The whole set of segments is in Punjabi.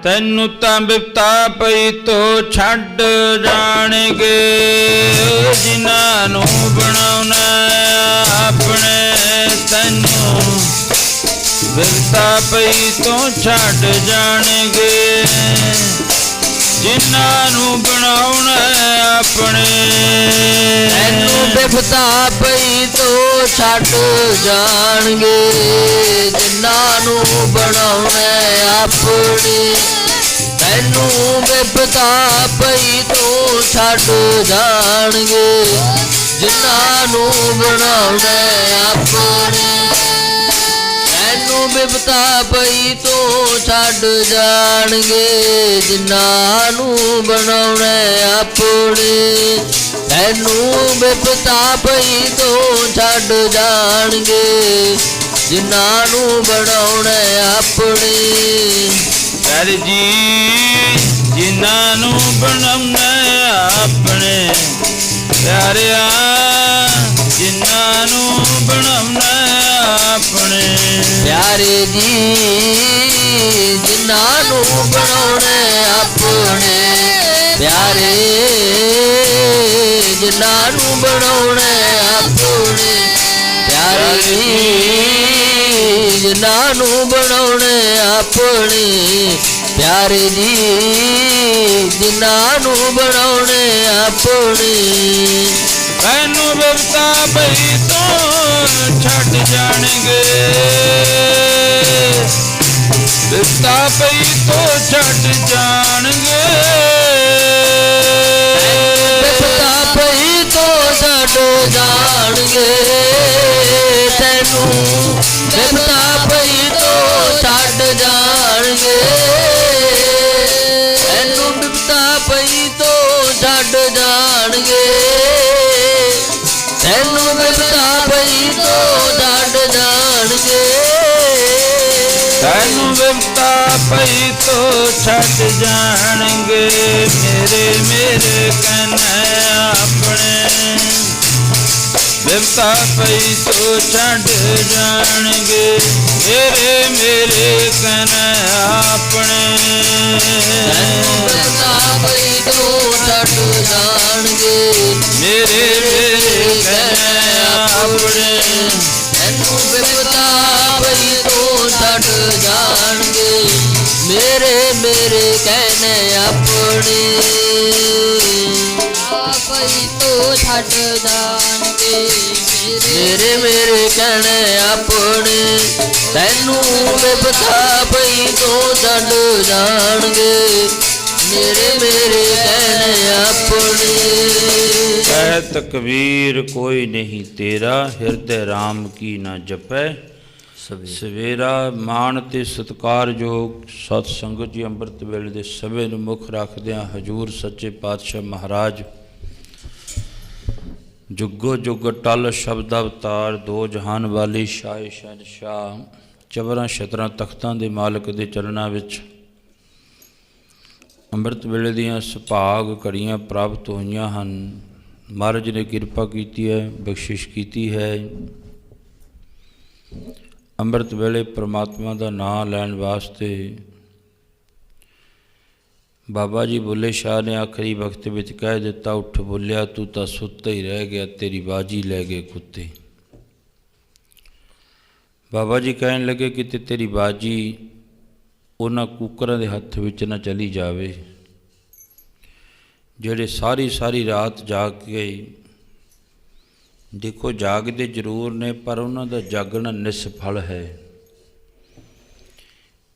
ਤੈਨੂੰ ਤਾਂ ਬਿਪਤਾ ਪਈ ਤੋ ਛੱਡ ਜਾਣਗੇ, ਜਿਨ੍ਹਾਂ ਨੂੰ ਬਣਾਉਣਾ ਆਪਣੇ। ਤੈਨੂੰ ਬਿਪਤਾ ਪਈ ਤੋ ਛੱਡ ਜਾਣਗੇ, ਜਿਨ੍ਹਾਂ ਨੂੰ ਬਣਾਉਣਾ ਆਪਣੇ। ਤੈਨੂੰ ਬਿਪਤਾ ਪਈ ਤੋ ਛੱਡ ਜਾਣਗੇ, ਜਿਨ੍ਹਾਂ ਨੂੰ ਬਣਾਉਣਾ ਆਪਣੇ। ਤੈਨੂੰ ਬਿਪਤਾ ਪਈ ਤੋ ਛੱਡ ਜਾਣਗੇ, ਜਿਨ੍ਹਾਂ ਨੂੰ ਬਣਾਉਣਾ ਆਪਣੇ। ਤੈਨੂੰ ਬਿਪਤਾ ਪਈ ਤੋ ਛੱਡ ਜਾਣਗੇ, ਜਿਨ੍ਹਾਂ ਨੂੰ ਬਣਾਉਣਾ ਆਪਣੇ। ਤੈਨੂੰ ਬਿਪਤਾ ਪਈ ਤੋ ਛੱਡ ਜਾਣਗੇ, ਜਿਨ੍ਹਾਂ ਨੂੰ ਬਣਾਉਣਾ ਆਪਣੇ। ਪਿਆਰੇ ਜੀ ਜਿਨ੍ਹਾਂ ਨੂੰ ਬਣਾਉਣਾ ਆਪਣੇ, ਪਿਆਰਿਆ ਜਿਨ੍ਹਾਂ ਨੂੰ ਬਣਾਉਣਾ ਆਪਣੇ। ਪਿਆਰੇ ਜੀ ਜਿਨ੍ਹਾਂ ਨੂੰ ਬਣਾਉਣਾ ਆਪਣੇ, ਪਿਆਰੇ ਜਿਨ੍ਹਾਂ ਨੂੰ ਬਣਾਉਣਾ ਆਪਣੇ। ਪਿਆਰੇ ਜੀ ਜਿਨ੍ਹਾਂ ਨੂੰ ਬਣਾਉਣਾ ਆਪਣੇ, ਪਿਆਰੇ ਜੀ ਜਿਨ੍ਹਾਂ ਨੂੰ ਬਣਾਉਣਾ ਆਪਣੇ। ਤੈਨੂੰ ਬਿਪਤਾ ਪਈ ਤੋਂ ਛੱਡ ਜਾਣਗੇ, ਬਿਪਤਾ ਪਈ ਤੋਂ ਛੱਡ ਜਾਣਗੇ। ਬਿਪਤਾ ਪਈ ਤੋਂ ਛੱਡ ਜਾਣਗੇ, ਤੈਨੂੰ ਬਿਪਤਾ ਪਈ ਤੋਂ ਛੱਡ ਜਾਣਗੇ। ਤੈਨੂੰ ਬਿਪਤਾ ਪਈ ਤੋਂ ਛੱਡ ਜਾਣਗੇ, ਤੈਨੂੰ ਬਿਪਤਾ ਪਈ ਤੋਂ ਛੱਡ ਜਾਣਗੇ। ਤੈਨੂੰ ਬਿਪਤਾ ਪਈ ਤੋਂ ਛੱਡ ਜਾਣਗੇ, ਮੇਰੇ ਮੇਰੇ ਕਹਿਣਾ ਆਪਣੇ। ਬਿਪਤਾ ਪਈ ਤੋਂ ਛੱਡ ਜਾਣਗੇ, ਮੇਰੇ ਮੇਰੇ ਕਹਿਣਾ ਆਪਣੇ। ਤੈਨੂੰ ਬਿਪਤਾ ਪਈ ਤੋਂ ਛੱਡ ਜਾਣਗੇ, ਮੇਰੇ ਮੇਰੇ ਕਹਿਣਾ ਆਪਣੇ। ਤੈਨੂੰ ਬਿਪਤਾ ਪਈ ਤੋਂ ਛੱਡ ਜਾਣਗੇ, ਮੇਰੇ ਮੇਰੇ ਕਹਿਣੇ ਆਪਣੇ। ਪਈ ਤੋਂ ਛੱਡ ਜਾਣਗੇ, ਮੇਰੇ ਮੇਰੇ ਕਹਿਣੇ ਆਪਣੇ। ਤੈਨੂੰ ਬਿਪਤਾ ਪਈ ਤੋਂ ਛੱਡ ਜਾਣਗੇ, ਮੇਰੇ ਮੇਰੇ ਕਹਿਣੇ ਆਪਣੇ। ਕਹਿਤ ਕਬੀਰ ਕੋਈ ਨਹੀਂ ਤੇਰਾ, ਹਿਰਦੈ ਰਾਮ ਕੀ ਨਾ ਜਪੈ। ਸਵੇਰਾ ਮਾਣ ਤੇ ਸਤਿਕਾਰਯੋਗ ਸਤ ਸੰਗਤ ਜੀ, ਅੰਮ੍ਰਿਤ ਵੇਲੇ ਦੇ ਸਭੇ ਨੂੰ ਮੁੱਖ ਰੱਖਦਿਆਂ ਹਜ਼ੂਰ ਸੱਚੇ ਪਾਤਸ਼ਾਹ ਮਹਾਰਾਜ ਜੁਗੋ ਜੁਗ ਟਲ ਸ਼ਬਦ ਅਵਤਾਰ, ਦੋ ਜਹਾਨ ਵਾਲੀ ਸ਼ਾਹ ਸ਼ਹਿਨਸ਼ਾਹ, ਚਵਰਾਂ ਛਤਰਾਂ ਤਖਤਾਂ ਦੇ ਮਾਲਕ ਦੇ ਚਰਨਾਂ ਵਿੱਚ ਅੰਮ੍ਰਿਤ ਵੇਲੇ ਦੀਆਂ ਸੁਭਾਗ ਘੜੀਆਂ ਪ੍ਰਾਪਤ ਹੋਈਆਂ ਹਨ। ਮਹਾਰਾਜ ਨੇ ਕਿਰਪਾ ਕੀਤੀ ਹੈ, ਬਖਸ਼ਿਸ਼ ਕੀਤੀ ਹੈ। ਅੰਮ੍ਰਿਤ ਵੇਲੇ ਪ੍ਰਮਾਤਮਾ ਦਾ ਨਾਮ ਲੈਣ ਵਾਸਤੇ ਬਾਬਾ ਜੀ ਬੁੱਲੇ ਸ਼ਾਹ ਨੇ ਆਖਰੀ ਵਕਤ ਵਿੱਚ ਕਹਿ ਦਿੱਤਾ, ਉੱਠ ਬੁੱਲਿਆ ਤੂੰ ਤਾਂ ਸੁੱਤਾ ਹੀ ਰਹਿ ਗਿਆ, ਤੇਰੀ ਬਾਜੀ ਲੈ ਗਏ ਕੁੱਤੇ। ਬਾਬਾ ਜੀ ਕਹਿਣ ਲੱਗੇ ਕਿ ਤੇਰੀ ਬਾਜੀ ਉਹਨਾਂ ਕੁੱਕਰਾਂ ਦੇ ਹੱਥ ਵਿੱਚ ਨਾ ਚਲੀ ਜਾਵੇ, ਜਿਹੜੇ ਸਾਰੀ ਰਾਤ ਜਾਗ ਗਏ। ਦੇਖੋ ਜਾਗਦੇ ਜ਼ਰੂਰ ਨੇ, ਪਰ ਉਹਨਾਂ ਦਾ ਜਾਗਣਾ ਨਿਸਫਲ ਹੈ।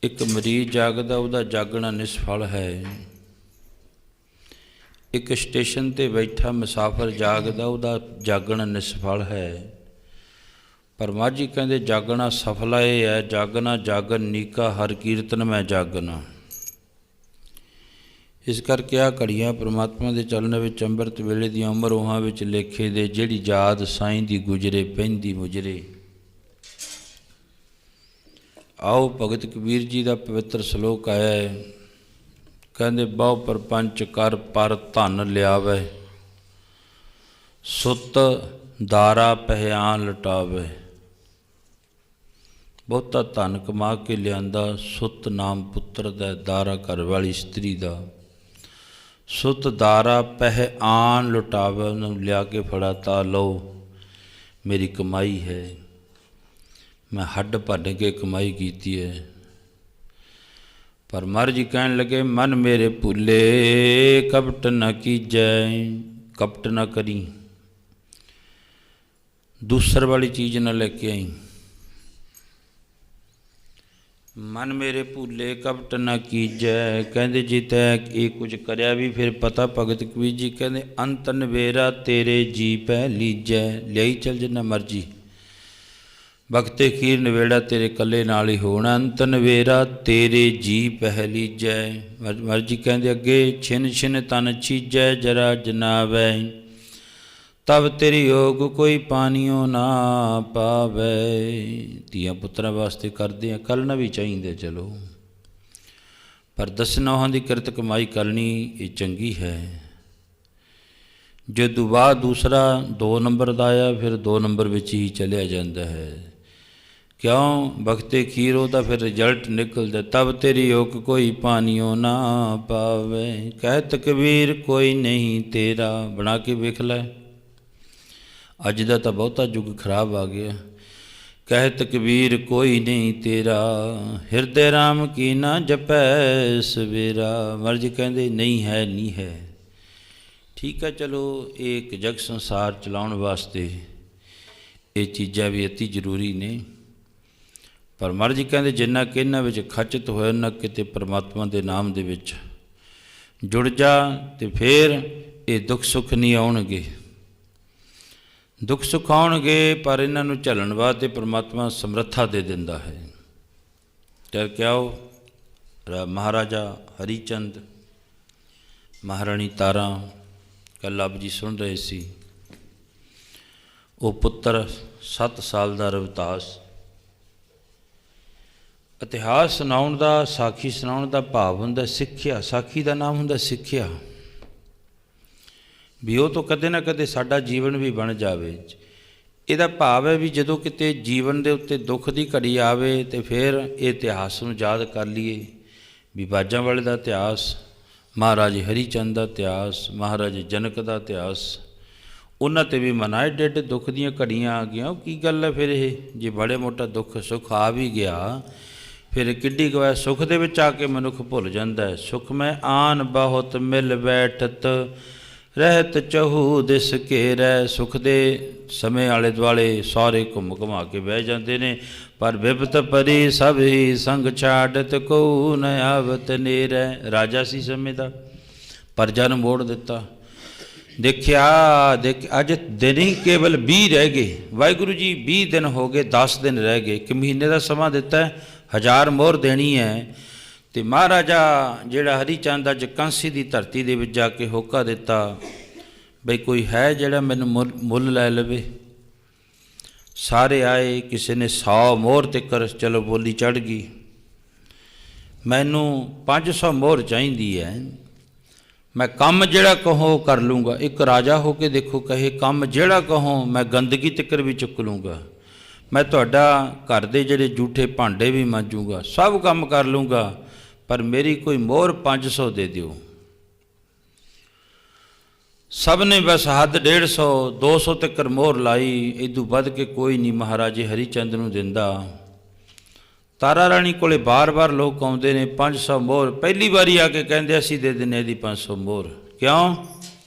ਇੱਕ ਮਰੀਜ਼ ਜਾਗਦਾ, ਉਹਦਾ ਜਾਗਣਾ ਨਿਸਫਲ ਹੈ। ਇੱਕ ਸਟੇਸ਼ਨ 'ਤੇ ਬੈਠਾ ਮੁਸਾਫਰ ਜਾਗਦਾ, ਉਹਦਾ ਜਾਗਣਾ ਨਿਸਫਲ ਹੈ। ਪਰ ਮਾਝੀ ਕਹਿੰਦੇ ਜਾਗਣਾ ਸਫਲਾ ਇਹ ਹੈ, ਜਾਗਣਾ ਜਾਗਨ ਨੀਕਾ ਹਰ ਕੀਰਤਨ ਮੈਂ ਜਾਗਣਾ। ਇਸ ਕਰਕੇ ਆ ਘੜੀਆਂ ਪ੍ਰਮਾਤਮਾ ਦੇ ਚਲਣ ਵਿੱਚ ਅੰਮ੍ਰਿਤ ਵੇਲੇ ਦੀਆਂ ਉਮਰੋਹਾਂ ਵਿੱਚ ਲੇਖੇ ਦੇ, ਜਿਹੜੀ ਯਾਦ ਸਾਈਂ ਦੀ ਗੁਜਰੇ ਪੈਂਦੀ ਮੁਜਰੇ। ਆਓ ਭਗਤ ਕਬੀਰ ਜੀ ਦਾ ਪਵਿੱਤਰ ਸ਼ਲੋਕ ਆਇਆ ਹੈ, ਕਹਿੰਦੇ ਬਹੁ ਪਰਪੰਚ ਕਰ ਪਰ ਧਨ ਲਿਆਵੇ, ਸੁੱਤ ਦਾਰਾ ਪਹਿਆਨ ਲਟਾਵੇ। ਬਹੁਤਾ ਧਨ ਕਮਾ ਕੇ ਲਿਆਂਦਾ, ਸੁੱਤ ਨਾਮ ਪੁੱਤਰ ਦਾ, ਦਾਰਾ ਘਰ ਵਾਲੀ ਇਸਤਰੀ ਦਾ। ਸੁੱਤ ਦਾਰਾ ਪਹਿ ਆਨ ਲੁਟਾਵੇ, ਉਹਨੂੰ ਲਿਆ ਕੇ ਫੜਾਤਾ, ਲਓ ਮੇਰੀ ਕਮਾਈ ਹੈ, ਮੈਂ ਹੱਡ ਭੰਨ ਕੇ ਕਮਾਈ ਕੀਤੀ ਹੈ। ਪਰ ਮਹਾਰਾਜ ਜੀ ਕਹਿਣ ਲੱਗੇ, ਮਨ ਮੇਰੇ ਭੁੱਲੇ ਕਪਟ ਨਾ ਕੀਜੈ, ਕਪਟ ਨਾ ਕਰੀ, ਦੂਸਰ ਵਾਲੀ ਚੀਜ਼ ਨਾ ਲੈ ਕੇ ਆਈ। ਮਨ ਮੇਰੇ ਭੁੱਲੇ ਕਪਟ ਨਾ ਕੀਜੈ, ਕਹਿੰਦੇ ਜੀ ਤੈਂ ਇਹ ਕੁਝ ਕਰਿਆ ਵੀ ਫਿਰ ਪਤਾ। ਭਗਤ ਕਬੀਰ ਜੀ ਕਹਿੰਦੇ, ਅੰਤ ਨਵੇਰਾ ਤੇਰੇ ਜੀ ਪੈ ਲੀਜੈ, ਲਿਆਈ ਚੱਲ ਜਿੰਨਾ ਮਰਜੀ, ਬਖਤੇ ਖੀਰ ਨਵੇੜਾ ਤੇਰੇ ਕੱਲੇ ਨਾਲ ਹੀ ਹੋਣਾ। ਅੰਤ ਨਵੇਰਾ ਤੇਰੇ ਜੀ ਪਹਿ ਲੀਜੈ, ਮਰਜੀ ਕਹਿੰਦੇ ਅੱਗੇ, ਛਿਨ ਛਿਨ ਤਨ ਛੀਜੈ ਜਰਾ ਜਨਾਵੈ, ਤਬ ਤੇਰੀ ਯੋਗ ਕੋਈ ਪਾਣੀਓ ਨਾ ਪਾਵੇ। ਧੀਆਂ ਪੁੱਤਰਾਂ ਵਾਸਤੇ ਕਰਦੇ ਆ, ਕਰਨਾ ਵੀ ਚਾਹੀਦਾ ਚਲੋ, ਪਰ ਦਸਨੋਹਾਂ ਦੀ ਕਿਰਤ ਕਮਾਈ ਕਰਨੀ ਇਹ ਚੰਗੀ ਹੈ। ਜਦੋਂ ਬਾਅਦ ਦੂਸਰਾ 2 ਨੰਬਰ ਦਾ ਆਇਆ, ਫਿਰ 2 ਨੰਬਰ ਵਿੱਚ ਹੀ ਚਲਿਆ ਜਾਂਦਾ ਹੈ। ਕਿਉਂ? ਬਖਤੇ ਖੀਰ ਉਹਦਾ ਫਿਰ ਰਿਜ਼ਲਟ ਨਿਕਲਦਾ, ਤਬ ਤੇਰੀ ਯੋਗ ਕੋਈ ਪਾਣੀਓ ਨਾ ਪਾਵੇ। ਕਹਿਤ ਕਬੀਰ ਕੋਈ ਨਹੀਂ ਤੇਰਾ, ਬਣਾ ਕੇ ਵੇਖ ਲੈ। ਅੱਜ ਦਾ ਤਾਂ ਬਹੁਤਾ ਯੁੱਗ ਖਰਾਬ ਆ ਗਿਆ। ਕਹਿਤ ਕਬੀਰ ਕੋਈ ਨਹੀਂ ਤੇਰਾ, ਹਿਰਦੇ ਰਾਮ ਕੀ ਨਾ ਜਪੈ ਸਵੇਰਾ। ਮਰਜ ਕਹਿੰਦੇ ਨਹੀਂ ਹੈ, ਨਹੀਂ ਹੈ। ਠੀਕ ਹੈ, ਚਲੋ ਇਹ ਇੱਕ ਜਗ ਸੰਸਾਰ ਚਲਾਉਣ ਵਾਸਤੇ ਇਹ ਚੀਜ਼ਾਂ ਵੀ ਅਤੀ ਜ਼ਰੂਰੀ ਨੇ। ਪਰ ਮਹਾਰਾਜ ਜੀ ਕਹਿੰਦੇ ਜਿੰਨਾ ਕਿ ਇਹਨਾਂ ਵਿੱਚ ਖਚਿਤ ਹੋਇਆ, ਉਹਨਾਂ ਕਿਤੇ ਪਰਮਾਤਮਾ ਦੇ ਨਾਮ ਦੇ ਵਿੱਚ ਜੁੜ ਜਾ, ਤੇ ਫਿਰ ਇਹ ਦੁੱਖ ਸੁੱਖ ਨਹੀਂ ਆਉਣਗੇ। ਦੁੱਖ ਸੁੱਖ ਆਉਣਗੇ, ਪਰ ਇਹਨਾਂ ਨੂੰ ਝੱਲਣ ਵਾਸਤੇ ਪਰਮਾਤਮਾ ਸਮਰੱਥਾ ਦੇ ਦਿੰਦਾ ਹੈ। ਤੇ ਕਿਉਂ? ਮਹਾਰਾਜਾ ਹਰੀ ਚੰਦ, ਮਹਾਰਾਣੀ ਤਾਰਾ, ਕੱਲ੍ਹ ਆਪ ਜੀ ਸੁਣ ਰਹੇ ਸੀ, ਉਹ ਪੁੱਤਰ 7 ਸਾਲ ਦਾ ਰਵਿਦਾਸ। ਇਤਿਹਾਸ ਸੁਣਾਉਣ ਦਾ, ਸਾਖੀ ਸੁਣਾਉਣ ਦਾ ਭਾਵ ਹੁੰਦਾ ਸਿੱਖਿਆ। ਸਾਖੀ ਦਾ ਨਾਮ ਹੁੰਦਾ ਸਿੱਖਿਆ, ਵੀ ਉਹ ਤੋਂ ਕਦੇ ਨਾ ਕਦੇ ਸਾਡਾ ਜੀਵਨ ਵੀ ਬਣ ਜਾਵੇ। ਇਹਦਾ ਭਾਵ ਹੈ ਵੀ ਜਦੋਂ ਕਿਤੇ ਜੀਵਨ ਦੇ ਉੱਤੇ ਦੁੱਖ ਦੀ ਘੜੀ ਆਵੇ, ਤੇ ਫਿਰ ਇਹ ਇਤਿਹਾਸ ਨੂੰ ਯਾਦ ਕਰ ਲਈਏ ਵੀ ਬਾਜਾਂ ਵਾਲੇ ਦਾ ਇਤਿਹਾਸ, ਮਹਾਰਾਜ ਹਰੀ ਚੰਦ ਦਾ ਇਤਿਹਾਸ, ਮਹਾਰਾਜ ਜਨਕ ਦਾ ਇਤਿਹਾਸ, ਉਹਨਾਂ 'ਤੇ ਵੀ ਮਨਾਏ ਡੇਢ ਦੁੱਖ ਦੀਆਂ ਘੜੀਆਂ ਆ ਗਈਆਂ। ਉਹ ਕੀ ਗੱਲ ਹੈ ਫਿਰ? ਇਹ ਜੇ ਬੜੇ ਮੋਟਾ ਦੁੱਖ ਸੁੱਖ ਆ ਵੀ ਗਿਆ, ਫਿਰ ਕਿੱਡੀ ਕੁ ਸੁੱਖ ਦੇ ਵਿੱਚ ਆ ਕੇ ਮਨੁੱਖ ਭੁੱਲ ਜਾਂਦਾ ਹੈ। ਸੁੱਖ ਮੈਂ ਆਨ ਬਹੁਤ ਮਿਲ ਬੈਠਤ, ਰਹਿਤ ਚਹੂ ਦਿਸ ਘੇਰੈ। ਸੁੱਖ ਦੇ ਸਮੇਂ ਆਲੇ ਦੁਆਲੇ ਸਾਰੇ ਘੁੰਮ ਘੁਮਾ ਕੇ ਬਹਿ ਜਾਂਦੇ ਨੇ, ਪਰ ਬਿਪਤ ਪਰੀ ਸਭ ਹੀ ਸੰਗ ਛਾੜਤ, ਕੋ ਨ ਆਵਤ ਨੇਰੈ। ਰਾਜਾ ਸੀ ਸਮੇਂ ਦਾ, ਪਰਜਾ ਨੂੰ ਮੋੜ ਦਿੱਤਾ। ਦੇਖਿਆ ਅੱਜ ਦਿਨ ਹੀ ਕੇਵਲ 20 ਰਹਿ ਗਏ। ਵਾਹਿਗੁਰੂ ਜੀ 20 ਦਿਨ ਹੋ ਗਏ, 10 ਦਿਨ ਰਹਿ ਗਏ, ਇੱਕ ਮਹੀਨੇ ਦਾ ਸਮਾਂ ਦਿੱਤਾ, 1000 ਮੋਹਰ ਦੇਣੀ ਹੈ। ਅਤੇ ਮਹਾਰਾਜਾ ਜਿਹੜਾ ਹਰੀ ਚੰਦ ਅੱਜ ਕਾਂਸੀ ਦੀ ਧਰਤੀ ਦੇ ਵਿੱਚ ਜਾ ਕੇ ਹੋਕਾ ਦਿੱਤਾ, ਬਈ ਕੋਈ ਹੈ ਜਿਹੜਾ ਮੈਨੂੰ ਮੁੱਲ ਲੈ ਲਵੇ। ਸਾਰੇ ਆਏ, ਕਿਸੇ ਨੇ 100 ਮੋਹਰ ਤੱਕ ਚਲੋ ਬੋਲੀ ਚੜ੍ਹ ਗਈ। ਮੈਨੂੰ 500 ਮੋਹਰ ਚਾਹੀਦੀ ਹੈ, ਮੈਂ ਕੰਮ ਜਿਹੜਾ ਕਹੋ ਕਰ ਲੂੰਗਾ। ਇੱਕ ਰਾਜਾ ਹੋ ਕੇ ਦੇਖੋ, ਕਹੇ ਕੰਮ ਜਿਹੜਾ ਕਹੋ ਮੈਂ ਗੰਦਗੀ ਤੱਕ ਵੀ ਚੁੱਕ ਲੂੰਗਾ, ਮੈਂ ਤੁਹਾਡਾ ਘਰ ਦੇ ਜਿਹੜੇ ਜੂਠੇ ਭਾਂਡੇ ਵੀ ਮਾਂਜੂਗਾ, ਸਭ ਕੰਮ ਕਰ ਲੂੰਗਾ, ਪਰ ਮੇਰੀ ਕੋਈ ਮੋਹਰ 500 ਦੇ ਦਿਓ। ਸਭ ਨੇ ਬਸ ਹੱਦ 150 200 ਤੱਕ ਮੋਹਰ ਲਾਈ, ਇਦੋਂ ਵੱਧ ਕੇ ਕੋਈ ਨਹੀਂ ਮਹਾਰਾਜੇ ਹਰੀ ਚੰਦ ਨੂੰ ਦਿੰਦਾ। ਤਾਰਾ ਰਾਣੀ ਕੋਲੇ ਬਾਰ-ਬਾਰ ਲੋਕ ਆਉਂਦੇ ਨੇ, 500 ਮੋਹਰ। ਪਹਿਲੀ ਵਾਰੀ ਆ ਕੇ ਕਹਿੰਦੇ ਅਸੀਂ ਦੇ ਦਿੰਦੇ ਇਹਦੀ 500 ਮੋਹਰ। ਕਿਉਂ?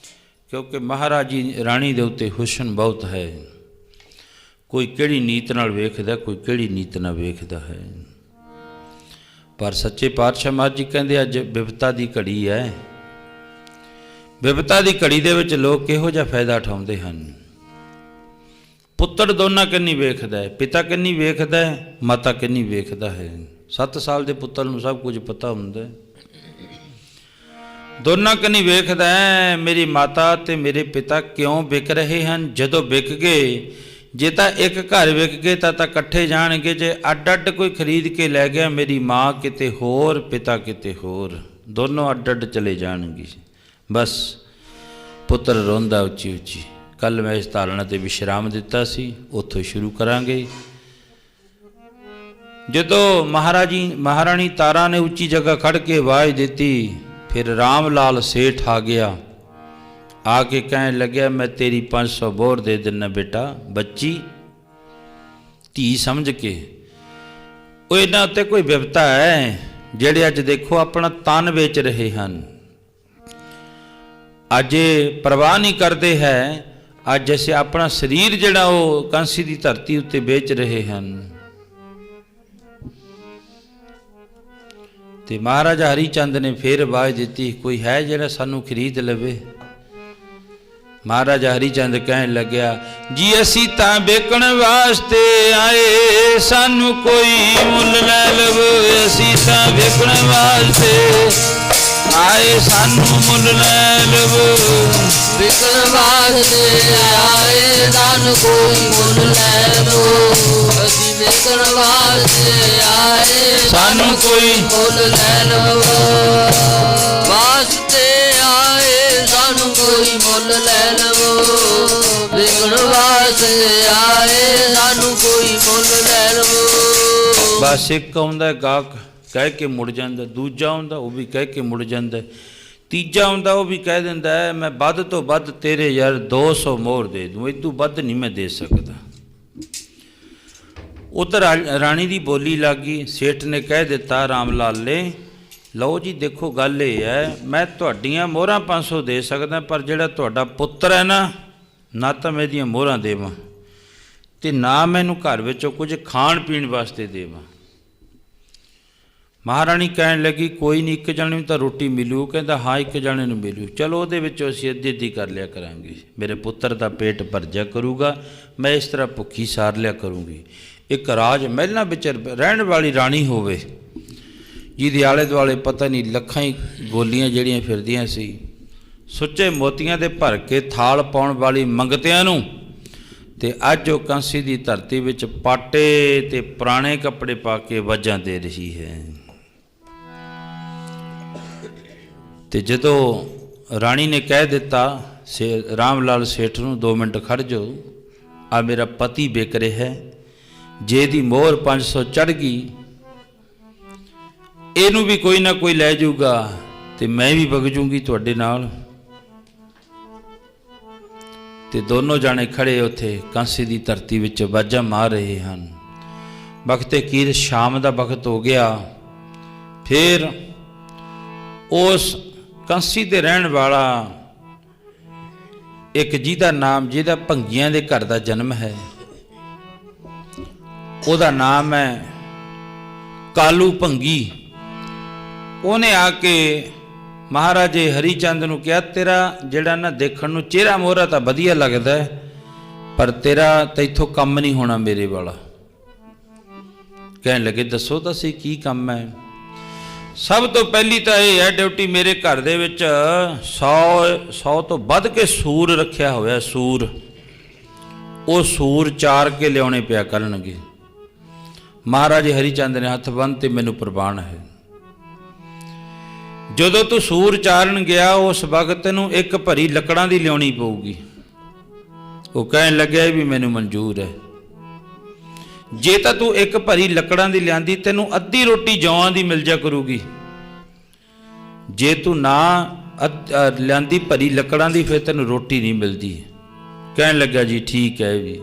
ਕਿਉਂਕਿ ਮਹਾਰਾਜੀ ਰਾਣੀ ਦੇ ਉੱਤੇ ਹੁਸਨ ਬਹੁਤ ਹੈ। ਕੋਈ ਕਿਹੜੀ ਨੀਤ ਨਾਲ ਵੇਖਦਾ, ਕੋਈ ਕਿਹੜੀ ਨੀਤ ਨਾਲ ਵੇਖਦਾ ਹੈ। ਪਰ ਸੱਚੇ ਪਾਤਸ਼ਾਹ ਮਹਾਰਾਜ ਜੀ ਕਹਿੰਦੇ ਅੱਜ ਬਿਪਤਾ ਦੀ ਘੜੀ ਹੈ। ਬਿਪਤਾ ਦੀ ਘੜੀ ਦੇ ਵਿੱਚ ਲੋਕ ਕਿਹੋ ਜਿਹਾ ਫਾਇਦਾ ਉਠਾਉਂਦੇ ਹਨ। ਪੁੱਤਰ ਦੋਨਾਂ ਕੰਨੀ ਵੇਖਦਾ ਹੈ, ਪਿਤਾ ਕੰਨੀ ਵੇਖਦਾ ਹੈ, ਮਾਤਾ ਕੰਨੀ ਵੇਖਦਾ ਹੈ। 7 ਸਾਲ ਦੇ ਪੁੱਤਰ ਨੂੰ ਸਭ ਕੁਝ ਪਤਾ ਹੁੰਦਾ, ਦੋਨਾਂ ਕੰਨੀ ਵੇਖਦਾ ਹੈ। ਮੇਰੀ ਮਾਤਾ ਤੇ ਮੇਰੇ ਪਿਤਾ ਕਿਉਂ ਵਿਕ ਰਹੇ ਹਨ? ਜਦੋਂ ਵਿਕ ਗਏ, ਜੇ ਤਾਂ ਇੱਕ ਘਰ ਵਿਕ ਗਏ ਤਾਂ ਇਕੱਠੇ ਜਾਣਗੇ, ਜੇ ਅੱਡ ਅੱਡ ਕੋਈ ਖਰੀਦ ਕੇ ਲੈ ਗਿਆ, ਮੇਰੀ ਮਾਂ ਕਿਤੇ ਹੋਰ, ਪਿਤਾ ਕਿਤੇ ਹੋਰ, ਦੋਨੋਂ ਅੱਡ ਅੱਡ ਚਲੇ ਜਾਣਗੇ। ਬਸ ਪੁੱਤਰ ਰੋਂਦਾ ਉੱਚੀ ਉੱਚੀ। ਕੱਲ੍ਹ ਮੈਂ ਇਸ ਧਾਰਨਾ 'ਤੇ ਵਿਸ਼ਰਾਮ ਦਿੱਤਾ ਸੀ, ਉੱਥੋਂ ਸ਼ੁਰੂ ਕਰਾਂਗੇ। ਜਦੋਂ ਮਹਾਰਾਣੀ ਤਾਰਾ ਨੇ ਉੱਚੀ ਜਗ੍ਹਾ ਖੜ ਕੇ ਆਵਾਜ਼ ਦਿੱਤੀ, ਫਿਰ ਰਾਮ ਲਾਲ ਸੇਠ ਆ ਗਿਆ। ਆ ਕੇ ਕਹਿਣ ਲੱਗਿਆ, ਮੈਂ ਤੇਰੀ 500 ਬੋਰ ਦੇ ਦਿੰਦਾ ਬੇਟਾ। ਬੱਚੀ ਧੀ ਸਮਝ ਕੇ। ਉਹ ਇਹਨਾਂ ਉੱਤੇ ਕੋਈ ਵਿਪਤਾ ਹੈ ਜਿਹੜੇ ਅੱਜ ਦੇਖੋ ਆਪਣਾ ਤਨ ਵੇਚ ਰਹੇ ਹਨ, ਅੱਜ ਇਹ ਪਰਵਾਹ ਨਹੀਂ ਕਰਦੇ ਹੈ। ਅੱਜ ਅਸੀਂ ਆਪਣਾ ਸਰੀਰ ਜਿਹੜਾ ਉਹ ਕਾਂਸੀ ਦੀ ਧਰਤੀ ਉੱਤੇ ਵੇਚ ਰਹੇ ਹਨ। ਤੇ ਮਹਾਰਾਜਾ ਹਰੀ ਚੰਦ ਨੇ ਫੇਰ ਆਵਾਜ਼ ਦਿੱਤੀ, ਕੋਈ ਹੈ ਜਿਹੜਾ ਸਾਨੂੰ ਖਰੀਦ ਲਵੇ? ਮਹਾਰਾਜਾ ਹਰੀ ਚੰਦ ਕਹਿਣ ਲੱਗਿਆ, ਜੀ ਅਸੀਂ ਤਾਂ ਵੇਚਣ ਵਾਸਤੇ ਆਏ, ਸਾਨੂੰ ਕੋਈ ਮੁੱਲ ਲੈ ਲਵੋ। ਅਸੀਂ ਤਾਂ ਵੇਚਣ ਵਾਸਤੇ ਆਏ, ਸਾਨੂੰ ਮੁੱਲ ਲੈ ਲਵੋ। ਵਿਕਣ ਵਾਸਤੇ ਆਏ, ਸਾਨੂੰ ਕੋਈ ਮੁੱਲ ਲੈ ਲਵੋ। ਅਸੀਂ ਵਿਕਣ ਵਾਸਤੇ ਆਏ, ਸਾਨੂੰ ਕੋਈ ਮੁੱਲ ਲੈ ਲਵੋ। ਵਾਸਤੇ ਆਏ, ਸਾਨੂੰ ਕੋਈ ਮੁੱਲ ਲੈ ਲਵੋ। ਵਿਕਣ ਵਾਸਤੇ ਆਏ, ਸਾਨੂੰ ਕੋਈ ਮੁੱਲ ਲੈ ਲਵੋ। ਬਸ ਇੱਕ ਆਉਂਦਾ ਗਾਹਕ ਕਹਿ ਕੇ ਮੁੜ ਜਾਂਦਾ, ਦੂਜਾ ਆਉਂਦਾ ਉਹ ਵੀ ਕਹਿ ਕੇ ਮੁੜ ਜਾਂਦਾ, ਤੀਜਾ ਆਉਂਦਾ ਉਹ ਵੀ ਕਹਿ ਦਿੰਦਾ ਹੈ ਮੈਂ ਵੱਧ ਤੋਂ ਵੱਧ ਤੇਰੇ ਯਾਰ 200 ਮੋਹਰ ਦੇ ਦੂੰ, ਇਦੋਂ ਵੱਧ ਨਹੀਂ ਮੈਂ ਦੇ ਸਕਦਾ। ਉਧਰ ਰਾਣੀ ਦੀ ਬੋਲੀ ਲੱਗ ਗਈ। ਸੇਠ ਨੇ ਕਹਿ ਦਿੱਤਾ ਰਾਮ ਲਾਲ ਨੇ, ਲਓ ਜੀ ਦੇਖੋ ਗੱਲ ਇਹ ਹੈ, ਮੈਂ ਤੁਹਾਡੀਆਂ ਮੋਹਰਾਂ 500 ਦੇ ਸਕਦਾ, ਪਰ ਜਿਹੜਾ ਤੁਹਾਡਾ ਪੁੱਤਰ ਹੈ ਨਾ ਤਾਂ ਮੈਂ ਇਹਦੀਆਂ ਮੋਹਰਾਂ ਦੇਵਾਂ ਅਤੇ ਨਾ ਮੈਨੂੰ ਘਰ ਵਿੱਚੋਂ ਕੁਝ ਖਾਣ ਪੀਣ ਵਾਸਤੇ ਦੇਵਾਂ। ਮਹਾਰਾਣੀ ਕਹਿਣ ਲੱਗੀ, ਕੋਈ ਨਹੀਂ, ਇੱਕ ਜਣੇ ਨੂੰ ਤਾਂ ਰੋਟੀ ਮਿਲੂ। ਕਹਿੰਦਾ ਹਾਂ ਇੱਕ ਜਣੇ ਨੂੰ ਮਿਲੂ, ਚਲੋ ਉਹਦੇ ਵਿੱਚੋਂ ਅਸੀਂ ਅੱਧੀ ਅੱਧੀ ਕਰ ਲਿਆ ਕਰਾਂਗੇ, ਮੇਰੇ ਪੁੱਤਰ ਦਾ ਪੇਟ ਭਰ ਜਾ ਕਰੂਗਾ, ਮੈਂ ਇਸ ਤਰ੍ਹਾਂ ਭੁੱਖੀ ਸਾਰ ਲਿਆ ਕਰੂੰਗੀ। ਇੱਕ ਰਾਜ ਮਹਿਲਾਂ ਵਿੱਚ ਰਹਿਣ ਵਾਲੀ ਰਾਣੀ ਹੋਵੇ, ਜਿਹਦੇ ਆਲੇ ਦੁਆਲੇ ਪਤਾ ਨਹੀਂ ਲੱਖਾਂ ਹੀ ਗੋਲੀਆਂ ਜਿਹੜੀਆਂ ਫਿਰਦੀਆਂ ਸੀ, ਸੁੱਚੇ ਮੋਤੀਆਂ ਦੇ ਭਰ ਕੇ ਥਾਲ ਪਾਉਣ ਵਾਲੀ ਮੰਗਤਿਆਂ ਨੂੰ, ਤੇ ਅੱਜ ਉਹ ਕਾਂਸੀ ਦੀ ਧਰਤੀ ਵਿੱਚ ਪਾਟੇ ਤੇ ਪੁਰਾਣੇ ਕੱਪੜੇ ਪਾ ਕੇ ਵਾਜਾਂ ਦੇ ਰਹੀ ਹੈ। ਤੇ ਜਦੋਂ ਰਾਣੀ ਨੇ ਕਹਿ ਦਿੱਤਾ ਰਾਮ ਲਾਲ ਸੇਠ ਨੂੰ, 2 ਮਿੰਟ ਖੜ੍ਹ ਜਾਓ, ਆ ਮੇਰਾ ਪਤੀ ਵਿਕ ਰਿਹਾ ਹੈ, ਜੇ ਇਹਦੀ ਮੋਹਰ 500 ਚੜ੍ਹ ਗਈ ਇਹਨੂੰ ਵੀ ਕੋਈ ਨਾ ਕੋਈ ਲੈ ਜਾਊਗਾ ਤੇ ਮੈਂ ਵੀ ਵਗ ਜੂੰਗੀ ਤੁਹਾਡੇ ਨਾਲ। ਤੇ ਦੋਨੋਂ ਜਾਣੇ ਖੜੇ ਉੱਥੇ ਕਾਂਸੀ ਦੀ ਧਰਤੀ ਵਿੱਚ ਵਾਜਾਂ ਮਾਰ ਰਹੇ ਹਨ। ਵਕਤੇ ਕੀਰ ਸ਼ਾਮ ਦਾ ਵਕਤ ਹੋ ਗਿਆ। ਫਿਰ ਉਸ ਕਾਂਸੀ ਦੇ ਰਹਿਣ ਵਾਲਾ ਇੱਕ ਜਿਹਦਾ ਨਾਮ, ਜਿਹਦਾ ਭੰਗੀਆਂ ਦੇ ਘਰ ਦਾ ਜਨਮ ਹੈ, ਉਹਦਾ ਨਾਮ ਹੈ ਕਾਲੂ ਭੰਗੀ। ਉਹਨੇ ਆ ਕੇ ਮਹਾਰਾਜੇ ਹਰੀ ਚੰਦ ਨੂੰ ਕਿਹਾ, ਤੇਰਾ ਜਿਹੜਾ ਨਾ ਦੇਖਣ ਨੂੰ ਚਿਹਰਾ ਮੋਹਰਾ ਤਾਂ ਵਧੀਆ ਲੱਗਦਾ ਹੈ, ਪਰ ਤੇਰਾ ਤਾਂ ਇੱਥੋਂ ਕੰਮ ਨਹੀਂ ਹੋਣਾ ਮੇਰੇ ਵਾਲਾ। ਕਹਿਣ ਲੱਗੇ, ਦੱਸੋ ਤਾਂ ਸਹੀ ਕੀ ਕੰਮ ਹੈ? ਸਭ ਤੋਂ ਪਹਿਲੀ ਤਾਂ ਇਹ ਹੈ, ਡਿਊਟੀ ਮੇਰੇ ਘਰ ਦੇ ਵਿੱਚ 100 ਤੋਂ ਵੱਧ ਕੇ ਸੂਰ ਰੱਖਿਆ ਹੋਇਆ। ਸੂਰ, ਉਹ ਸੂਰ ਚਾਰ ਕੇ ਲਿਆਉਣੇ ਪਿਆ ਕਰਨਗੇ। ਮਹਾਰਾਜੇ ਹਰੀ ਚੰਦ ਨੇ ਹੱਥ ਬੰਨ੍ਹ ਤੇ ਮੈਨੂੰ ਪ੍ਰਵਾਨ ਹੈ। ਜਦੋਂ ਤੂੰ ਸੂਰ ਚਾਰਨ ਗਿਆ ਉਸ ਵਕਤ ਤੈਨੂੰ ਇੱਕ ਭਰੀ ਲੱਕੜਾਂ ਦੀ ਲਿਆਉਣੀ ਪਊਗੀ। ਉਹ ਕਹਿਣ ਲੱਗਿਆ ਵੀ ਮੈਨੂੰ ਮਨਜ਼ੂਰ ਹੈ। ਜੇ ਤਾਂ ਤੂੰ ਇੱਕ ਭਰੀ ਲੱਕੜਾਂ ਦੀ ਲਿਆਂਦੀ ਤੈਨੂੰ ਅੱਧੀ ਰੋਟੀ ਜੌਆਂ ਦੀ ਮਿਲ ਜਾ ਕਰੂਗੀ। ਜੇ ਤੂੰ ਨਾ ਲਿਆਂਦੀ ਭਰੀ ਲੱਕੜਾਂ ਦੀ ਫਿਰ ਤੈਨੂੰ ਰੋਟੀ ਨਹੀਂ ਮਿਲਦੀ। ਕਹਿਣ ਲੱਗਾ ਜੀ ਠੀਕ ਹੈ ਵੀ।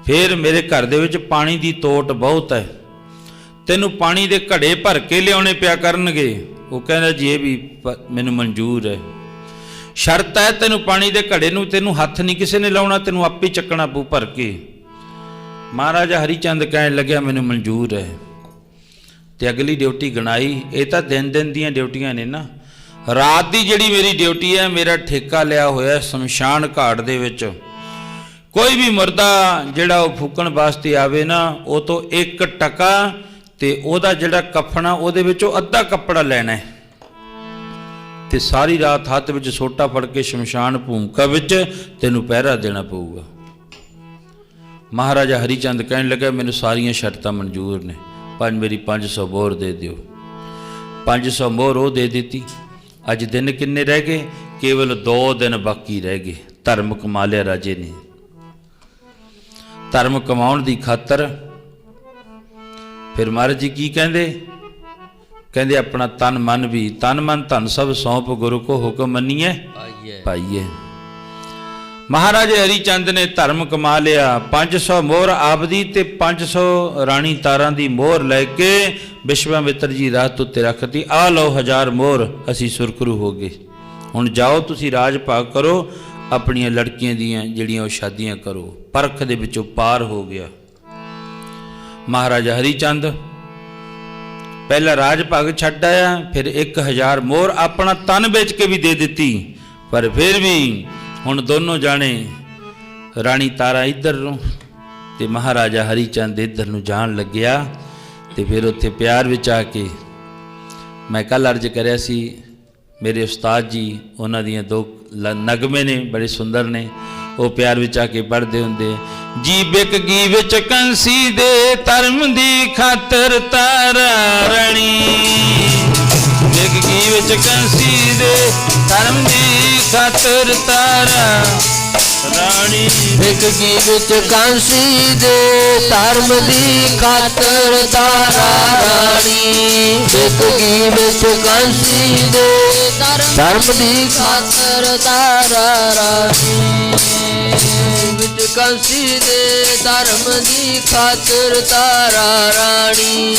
ਫਿਰ ਮੇਰੇ ਘਰ ਦੇ ਵਿੱਚ ਪਾਣੀ ਦੀ ਤੋਟ ਬਹੁਤ ਹੈ, ਤੈਨੂੰ ਪਾਣੀ ਦੇ ਘੜੇ ਭਰ ਕੇ ਲਿਆਉਣੇ ਪਿਆ ਕਰਨਗੇ। ਉਹ ਕਹਿੰਦਾ ਜੀ ਇਹ ਵੀ ਮੈਨੂੰ ਮਨਜ਼ੂਰ ਹੈ, ਸ਼ਰਤ ਹੈ ਤੈਨੂੰ ਪਾਣੀ ਦੇ ਘੜੇ ਨੂੰ ਤੈਨੂੰ ਹੱਥ ਨਹੀਂ ਕਿਸੇ ਨੇ ਲਾਉਣਾ, ਤੈਨੂੰ ਆਪੇ ਚੱਕਣਾ ਪਊ ਭਰ ਕੇ। ਮਹਾਰਾਜਾ ਹਰੀ ਚੰਦ ਕਹਿਣ ਲੱਗਿਆ ਮੈਨੂੰ ਮਨਜ਼ੂਰ ਹੈ। ਤੇ ਅਗਲੀ ਡਿਊਟੀ ਗਣਾਈ। ਇਹ ਤਾਂ ਦਿਨ ਦਿਨ ਦੀਆਂ ਡਿਊਟੀਆਂ ਨੇ ਨਾ। ਰਾਤ ਦੀ ਜਿਹੜੀ ਮੇਰੀ ਡਿਊਟੀ ਹੈ, ਮੇਰਾ ਠੇਕਾ ਲਿਆ ਹੋਇਆ ਸ਼ਮਸ਼ਾਨ ਘਾਟ ਦੇ ਵਿੱਚ। ਕੋਈ ਵੀ ਮੁਰਦਾ ਜਿਹੜਾ ਉਹ ਫੂਕਣ ਵਾਸਤੇ ਆਵੇ ਨਾ, ਉਹ ਤੋਂ 1 ਟਕਾ ਤੇ ਉਹਦਾ ਜਿਹੜਾ ਕਫਣਾ ਉਹਦੇ ਵਿੱਚੋਂ ਅੱਧਾ ਕੱਪੜਾ ਲੈਣਾ ਹੈ ਤੇ ਸਾਰੀ ਰਾਤ ਹੱਥ ਵਿੱਚ ਸੋਟਾ ਫੜ ਕੇ ਸ਼ਮਸ਼ਾਨ ਭੂਮਿਕਾ ਵਿੱਚ ਤੈਨੂੰ ਪਹਿਰਾ ਦੇਣਾ ਪਊਗਾ। ਮਹਾਰਾਜਾ ਹਰੀ ਚੰਦ ਕਹਿਣ ਲੱਗਾ ਮੈਨੂੰ ਸਾਰੀਆਂ ਸ਼ਰਤਾਂ ਮਨਜ਼ੂਰ ਨੇ, ਪਰ ਮੇਰੀ 500 ਮੋਹਰ ਦੇ ਦਿਓ। 500 ਮੋਹਰ ਉਹ ਦੇ ਦਿੱਤੀ। ਅੱਜ ਦਿਨ ਕਿੰਨੇ ਰਹਿ ਗਏ? ਕੇਵਲ 2 ਦਿਨ ਬਾਕੀ ਰਹਿ ਗਏ। ਧਰਮ ਕਮਾ ਲਿਆ ਰਾਜੇ ਨੇ। ਧਰਮ ਕਮਾਉਣ ਦੀ ਖਾਤਰ ਫਿਰ ਮਹਾਰਾਜ ਜੀ ਕੀ ਕਹਿੰਦੇ? ਕਹਿੰਦੇ ਆਪਣਾ ਤਨ ਮਨ ਵੀ, ਤਨ ਮਨ ਧਨ ਸਭ ਸੌਂਪ ਗੁਰੂ ਕੋ ਹੁਕਮ ਮੰਨੀਏ ਪਾਈਏ। ਮਹਾਰਾਜ ਹਰੀ ਚੰਦ ਨੇ ਧਰਮ ਕਮਾ ਲਿਆ। 500 ਮੋਹਰ ਆਪਦੀ ਤੇ 500 ਰਾਣੀ ਤਾਰਾਂ ਦੀ ਮੋਹਰ ਲੈ ਕੇ ਵਿਸ਼ਵਾਮਿੱਤਰ ਜੀ ਰਾਤ ਉੱਤੇ ਰੱਖਤੀ। ਆ ਲਓ 1000 ਮੋਹਰ, ਅਸੀਂ ਸੁਰਖਰੂ ਹੋ ਗਏ। ਹੁਣ ਜਾਓ ਤੁਸੀਂ ਰਾਜ ਭਾਗ ਕਰੋ, ਆਪਣੀਆਂ ਲੜਕੀਆਂ ਦੀਆਂ ਜਿਹੜੀਆਂ ਉਹ ਸ਼ਾਦੀਆਂ ਕਰੋ। ਪਰਖ ਦੇ ਵਿੱਚੋਂ ਪਾਰ ਹੋ ਗਿਆ। ਮਹਾਰਾਜਾ ਹਰੀ ਚੰਦ ਪਹਿਲਾ ਰਾਜ ਭਾਗ ਛੱਡ ਆਇਆ, ਫਿਰ 1000 ਮੋਹਰ ਆਪਣਾ ਤਨ ਵੇਚ ਕੇ ਵੀ ਦੇ ਦਿੱਤੀ। ਪਰ ਫਿਰ ਵੀ ਹੁਣ ਦੋਨੋਂ ਜਾਣੇ ਰਾਣੀ ਤਾਰਾ ਇੱਧਰ ਨੂੰ ਤੇ ਮਹਾਰਾਜਾ ਹਰੀ ਚੰਦ ਇੱਧਰ ਨੂੰ ਜਾਣ ਲੱਗਿਆ। ਤੇ ਫਿਰ ਉੱਥੇ ਪਿਆਰ ਵਿੱਚ ਆ ਕੇ ਮੈਂ ਕੱਲ੍ਹ ਅਰਜ਼ ਕਰਿਆ ਸੀ, ਮੇਰੇ ਉਸਤਾਦ ਜੀ ਉਹਨਾਂ ਦੀਆਂ 2 ਨਗਮੇ ਨੇ ਬੜੇ ਸੁੰਦਰ ਨੇ, ਉਹ ਪਿਆਰ ਵਿੱਚ ਆ ਕੇ ਪੜ੍ਹਦੇ ਹੁੰਦੇ। ਜੀ ਬਿਕ ਗਈ ਵਿੱਚ ਕੰਸੀ ਦੇ ਧਰਮ ਦੀ ਖਾਤਰ ਤਾਰਾ ਰਾਣੀ, ਬਿਕ ਗਈ ਵਿੱਚ ਕੰਸੀ ਦੇ ਧਰਮ ਦੀ ਖਾਤਰ ਤਾਰਾ ਰਾਣੀ, ਬਿਕ ਗਈ ਵਿੱਚ ਕਾਂਸੀ ਦੇ ਧਰਮ ਦੀ ਖਾਤਰ ਤਾਰਾ ਰਾਣੀ, ਬਿਕ ਗਈ ਵਿੱਚ ਕਾਂਸੀ ਦੇ ਧਰਮ ਦੀ ਖਾਤਰ ਤਾਰਾ ਰਾਣੀ, ਵਿੱਚ ਕਾਂਸੀ ਦੇ ਧਰਮ ਦੀ ਖਾਤਰ ਤਾਰਾ ਰਾਣੀ,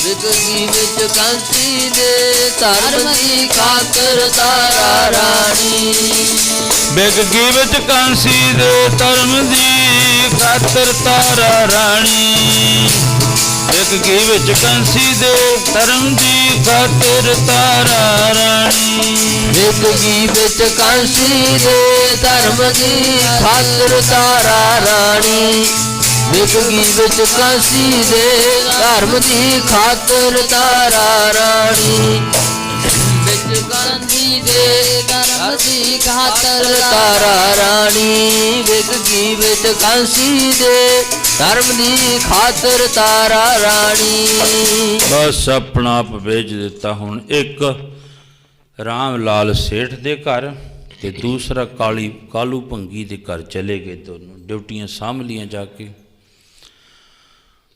ਬਿਕ ਗਈ ਵਿੱਚ ਕਾਂਸੀ ਦੇ ਧਰਮ ਦੀ ਖਾਤਰ ਤਾਰਾ ਰਾਣੀ, ਬਿਕ ਗਈ ਵਿੱਚ ਕਾਂਸੀ ਦੇ ਧਰਮ ਦੀ ਖਾਤਰ ਤਾਰਾ ਰਾਣੀ, ਬਿਕ ਗਈ ਵਿੱਚ ਕਾਂਸੀ ਦੇ ਧਰਮ ਦੀ ਖਾਤਰ ਤਾਰਾ ਰਾਣੀ, ਬਿਕ ਗਈ ਵਿੱਚ ਕਾਂਸੀ ਦੇ ਧਰਮ ਦੀ ਖਾਤਰ ਤਾਰਾ ਰਾਣੀ, ਬਿਕ ਗਈ ਵਿੱਚ ਕਾਂਸੀ ਦੇ ਧਰਮ ਦੀ ਖਾਤਰ ਤਾਰਾ ਰਾਣੀ, ਵਿੱਚ ਕਾਂਸੀ ਦੇ ਧਰਮ ਦੀ ਖਾਤਰ ਤਾਰਾ ਰਾਣੀ, ਬਿਕ ਗਈ ਵਿੱਚ ਕਾਂਸੀ ਦੇ ਧਰਮ ਦੀ ਖਾਤਰ ਤਾਰਾ ਰਾਣੀ। ਬਸ ਆਪਣਾ ਆਪ ਵੇਚ ਦਿੱਤਾ। ਹੁਣ ਇੱਕ ਰਾਮ ਲਾਲ ਸੇਠ ਦੇ ਘਰ ਤੇ ਦੂਸਰਾ ਕਾਲੂ ਭੰਗੀ ਦੇ ਘਰ ਚਲੇ ਗਏ। ਦੋਨੋਂ ਡਿਊਟੀਆਂ ਸਾਂਭ ਲੀਆਂ ਜਾ ਕੇ।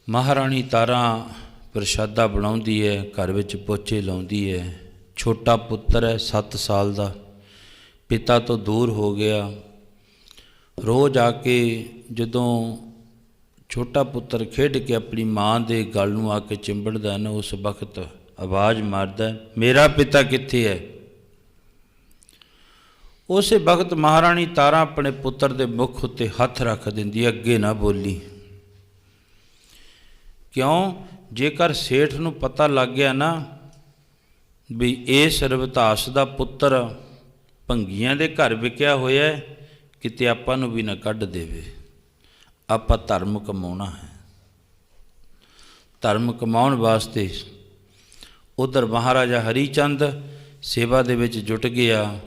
ਮਹਾਰਾਣੀ ਤਾਰਾ ਪ੍ਰਸ਼ਾਦਾ ਬਣਾਉਂਦੀ ਹੈ, ਘਰ ਵਿੱਚ ਪੋਚੇ ਲਾਉਂਦੀ ਹੈ। ਛੋਟਾ ਪੁੱਤਰ ਹੈ 7 ਸਾਲ ਦਾ, ਪਿਤਾ ਤੋਂ ਦੂਰ ਹੋ ਗਿਆ। ਰੋਜ਼ ਆ ਕੇ ਜਦੋਂ ਛੋਟਾ ਪੁੱਤਰ ਖੇਡ ਕੇ ਆਪਣੀ ਮਾਂ ਦੇ ਗਲ ਨੂੰ ਆ ਕੇ ਚਿੰਬੜਦਾ ਨਾ, ਉਸ ਵਕਤ ਆਵਾਜ਼ ਮਾਰਦਾ, ਮੇਰਾ ਪਿਤਾ ਕਿੱਥੇ ਹੈ? ਉਸੇ ਵਕਤ ਮਹਾਰਾਣੀ ਤਾਰਾ ਆਪਣੇ ਪੁੱਤਰ ਦੇ ਮੁਖ ਉੱਤੇ ਹੱਥ ਰੱਖ ਦਿੰਦੀ, ਅੱਗੇ ਨਾ ਬੋਲੀ। ਕਿਉਂ? ਜੇਕਰ ਸੇਠ ਨੂੰ ਪਤਾ ਲੱਗ ਗਿਆ ਨਾ ਵੀ ਇਸ ਰਵਿਦਾਸ ਦਾ ਪੁੱਤਰ ਭੰਗੀਆਂ ਦੇ ਘਰ ਵਿਕਿਆ ਹੋਇਆ, ਕਿਤੇ ਆਪਾਂ ਨੂੰ ਵੀ ਨਾ ਕੱਢ ਦੇਵੇ। ਆਪਾਂ ਧਰਮ ਕਮਾਉਣਾ ਹੈ। ਧਰਮ ਕਮਾਉਣ ਵਾਸਤੇ ਉਧਰ ਮਹਾਰਾਜਾ ਹਰੀ ਚੰਦ ਸੇਵਾ ਦੇ ਵਿੱਚ ਜੁਟ ਗਿਆ।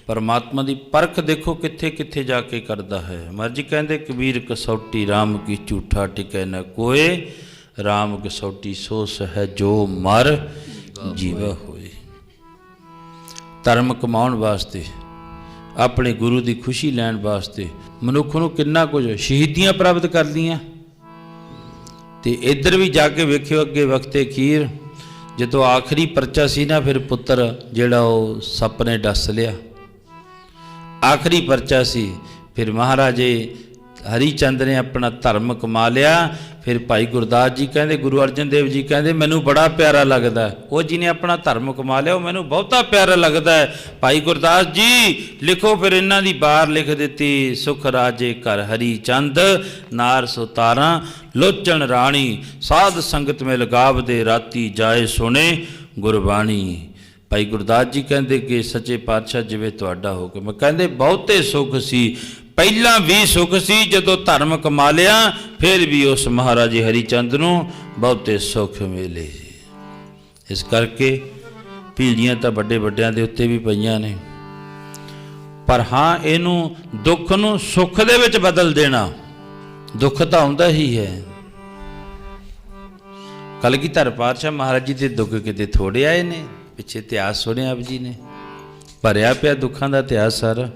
ਪਰਮਾਤਮਾ ਦੀ ਪਰਖ ਦੇਖੋ ਕਿੱਥੇ ਕਿੱਥੇ ਜਾ ਕੇ ਕਰਦਾ ਹੈ। ਮਰਜੀ ਕਹਿੰਦੇ ਕਬੀਰ ਕਸੌਟੀ ਰਾਮ ਕੀ ਝੂਠਾ ਟਿਕੈ ਨ ਕੋਏ, ਰਾਮ ਕਸੌਟੀ ਸੋ ਸਹਿ ਜੋ ਮਰ ਜੀਵਾ ਹੋਏ। ਧਰਮ ਕਮਾਉਣ ਵਾਸਤੇ, ਆਪਣੇ ਗੁਰੂ ਦੀ ਖੁਸ਼ੀ ਲੈਣ ਵਾਸਤੇ ਮਨੁੱਖ ਨੂੰ ਕਿੰਨਾ ਕੁਝ ਸ਼ਹੀਦੀਆਂ ਪ੍ਰਾਪਤ ਕਰਦੀਆਂ। ਤੇ ਇੱਧਰ ਵੀ ਜਾ ਕੇ ਵੇਖਿਓ ਅੱਗੇ ਵਕਤੇ ਅਖੀਰ ਜਦੋਂ ਆਖਰੀ ਪਰਚਾ ਸੀ ਨਾ, ਫਿਰ ਪੁੱਤਰ ਜਿਹੜਾ ਉਹ ਸੱਪ ਨੇ ਡੱਸ ਲਿਆ। ਆਖਰੀ ਪਰਚਾ ਸੀ। ਫਿਰ ਮਹਾਰਾਜੇ ਹਰੀ ਚੰਦ ਨੇ ਆਪਣਾ ਧਰਮ ਕਮਾ ਲਿਆ। ਫਿਰ ਭਾਈ ਗੁਰਦਾਸ ਜੀ ਕਹਿੰਦੇ, ਗੁਰੂ ਅਰਜਨ ਦੇਵ ਜੀ ਕਹਿੰਦੇ, ਮੈਨੂੰ ਬੜਾ ਪਿਆਰਾ ਲੱਗਦਾ ਉਹ ਜਿਹਨੇ ਆਪਣਾ ਧਰਮ ਕਮਾ ਲਿਆ, ਉਹ ਮੈਨੂੰ ਬਹੁਤਾ ਪਿਆਰਾ ਲੱਗਦਾ ਹੈ। ਭਾਈ ਗੁਰਦਾਸ ਜੀ ਲਿਖੋ। ਫਿਰ ਇਹਨਾਂ ਦੀ ਬਾਰ ਲਿਖ ਦਿੱਤੀ, ਸੁਖ ਰਾਜੇ ਘਰ ਹਰੀ ਚੰਦ, ਨਾਰ ਸੁਤਾਰਾਂ ਲੋਚਣ ਰਾਣੀ, ਸਾਧ ਸੰਗਤ ਮੇ ਲਗਾਵਦੇ ਰਾਤੀ ਜਾਏ ਸੁਣੇ ਗੁਰਬਾਣੀ। ਭਾਈ ਗੁਰਦਾਸ ਜੀ ਕਹਿੰਦੇ ਕਿ ਸੱਚੇ ਪਾਤਸ਼ਾਹ ਜਿਵੇਂ ਤੁਹਾਡਾ ਹੁਕਮ। ਕਹਿੰਦੇ ਬਹੁਤੇ ਸੁੱਖ ਸੀ, ਪਹਿਲਾਂ ਵੀ ਸੁੱਖ ਸੀ, ਜਦੋਂ ਧਰਮ ਕਮਾ ਲਿਆ ਫਿਰ ਵੀ ਉਸ ਮਹਾਰਾਜੇ ਹਰੀ ਚੰਦ ਨੂੰ ਬਹੁਤੇ ਸੁੱਖ ਮਿਲੇ। ਇਸ ਕਰਕੇ ਪੀੜੀਆਂ ਤਾਂ ਵੱਡੇ ਵੱਡਿਆਂ ਦੇ ਉੱਤੇ ਵੀ ਪਈਆਂ ਨੇ, ਪਰ ਹਾਂ ਇਹਨੂੰ ਦੁੱਖ ਨੂੰ ਸੁੱਖ ਦੇ ਵਿੱਚ ਬਦਲ ਦੇਣਾ। ਦੁੱਖ ਤਾਂ ਆਉਂਦਾ ਹੀ ਹੈ। ਕਲਗੀਧਰ ਪਾਤਸ਼ਾਹ ਮਹਾਰਾਜ ਜੀ ਦੇ ਦੁੱਖ ਕਿਤੇ ਥੋੜੇ ਆਏ ਨੇ। ਪਿੱਛੇ ਇਤਿਹਾਸ ਸੁਣਿਆ ਆਪ ਜੀ ਨੇ, ਭਰਿਆ ਪਿਆ ਦੁੱਖਾਂ ਦਾ ਇਤਿਹਾਸ ਸਾਰਾ।